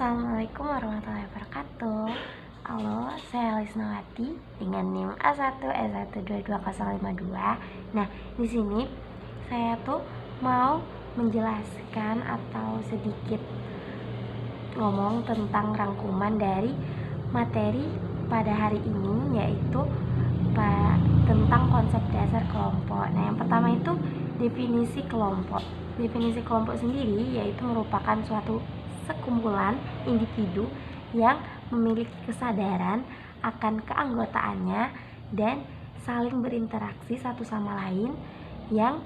Assalamualaikum warahmatullahi wabarakatuh. Halo, saya Lisnawati dengan NIM A1S12202. Nah, di sini saya tuh mau menjelaskan atau sedikit ngomong tentang rangkuman dari materi pada hari ini, yaitu tentang konsep dasar kelompok. Nah, yang pertama itu definisi kelompok. Definisi kelompok sendiri yaitu merupakan suatu sekumpulan individu yang memiliki kesadaran akan keanggotaannya dan saling berinteraksi satu sama lain yang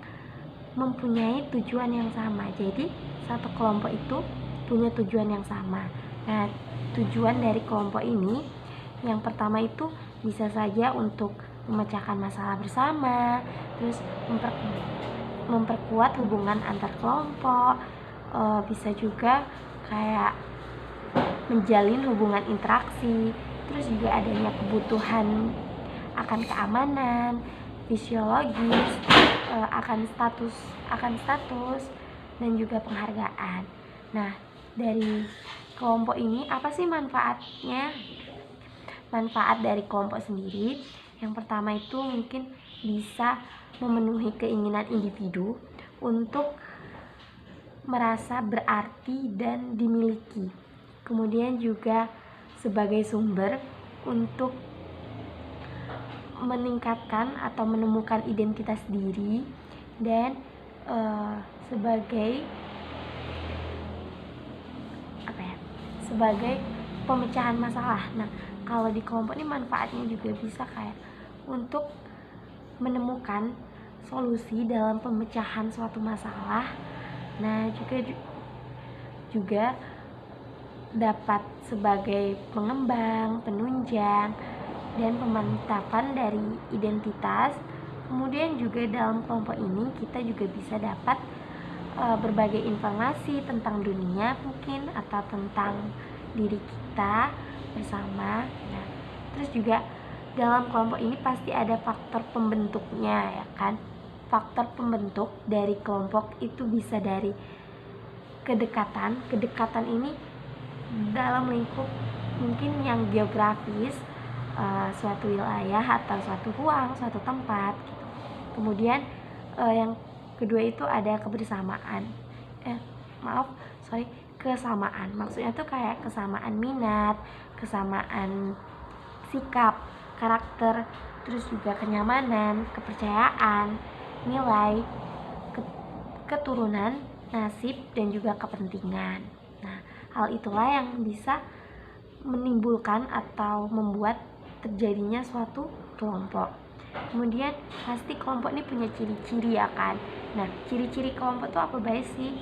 mempunyai tujuan yang sama. Jadi satu kelompok itu punya tujuan yang sama. Nah, tujuan dari kelompok ini yang pertama itu bisa saja untuk memecahkan masalah bersama, terus memperkuat hubungan antar kelompok, bisa juga kayak menjalin hubungan interaksi, terus juga adanya kebutuhan akan keamanan fisiologis, akan status dan juga penghargaan. Nah, dari kelompok ini apa sih manfaatnya? Manfaat dari kelompok sendiri yang pertama itu mungkin bisa memenuhi keinginan individu untuk merasa berarti dan dimiliki. Kemudian juga sebagai sumber untuk meningkatkan atau menemukan identitas diri dan sebagai pemecahan masalah. Nah, kalau di kelompok ini manfaatnya juga bisa kayak untuk menemukan solusi dalam pemecahan suatu masalah. Nah, juga dapat sebagai pengembang, penunjang, dan pemantapan dari identitas. Kemudian juga dalam kelompok ini kita juga bisa dapat berbagai informasi tentang dunia mungkin, atau tentang diri kita bersama. Nah, terus juga dalam kelompok ini pasti ada faktor pembentuknya, ya kan? Faktor pembentuk dari kelompok itu bisa dari kedekatan ini dalam lingkup mungkin yang geografis, suatu wilayah atau suatu ruang, suatu tempat gitu. Kemudian yang kedua itu ada kebersamaan, kesamaan. Maksudnya tuh kayak kesamaan minat, kesamaan sikap, karakter, terus juga kenyamanan, kepercayaan, nilai, keturunan, nasib, dan juga kepentingan. Nah, hal itulah yang bisa menimbulkan atau membuat terjadinya suatu kelompok. Kemudian pasti kelompok ini punya ciri-ciri, ya kan? Nah, ciri-ciri kelompok itu apa baik sih?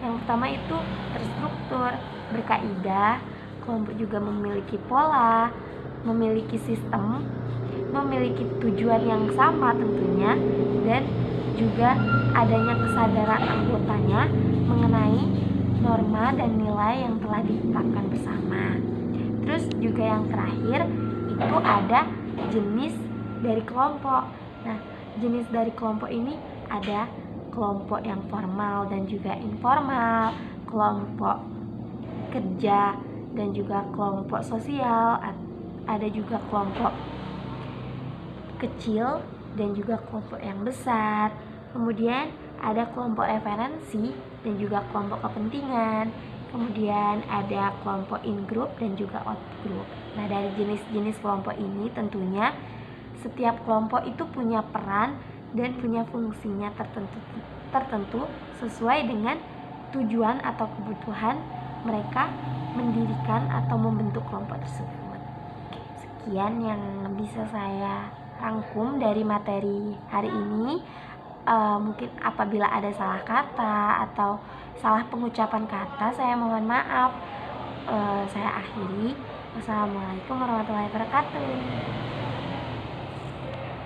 Yang pertama itu terstruktur, berkaidah. Kelompok juga memiliki pola, memiliki sistem, memiliki tujuan yang sama tentunya, dan juga adanya kesadaran anggotanya mengenai norma dan nilai yang telah ditetapkan bersama. Terus juga yang terakhir itu ada jenis dari kelompok. Nah, jenis dari kelompok ini ada kelompok yang formal dan juga informal, kelompok kerja dan juga kelompok sosial, ada juga kelompok kecil dan juga kelompok yang besar. Kemudian ada kelompok referensi dan juga kelompok kepentingan. Kemudian ada kelompok in-group dan juga out-group. Nah, dari jenis-jenis kelompok ini tentunya setiap kelompok itu punya peran dan punya fungsinya tertentu sesuai dengan tujuan atau kebutuhan mereka mendirikan atau membentuk kelompok tersebut. Sekian yang bisa saya rangkum dari materi hari ini. Mungkin apabila ada salah kata atau salah pengucapan kata, saya mohon maaf. Saya akhiri. Wassalamualaikum warahmatullahi wabarakatuh.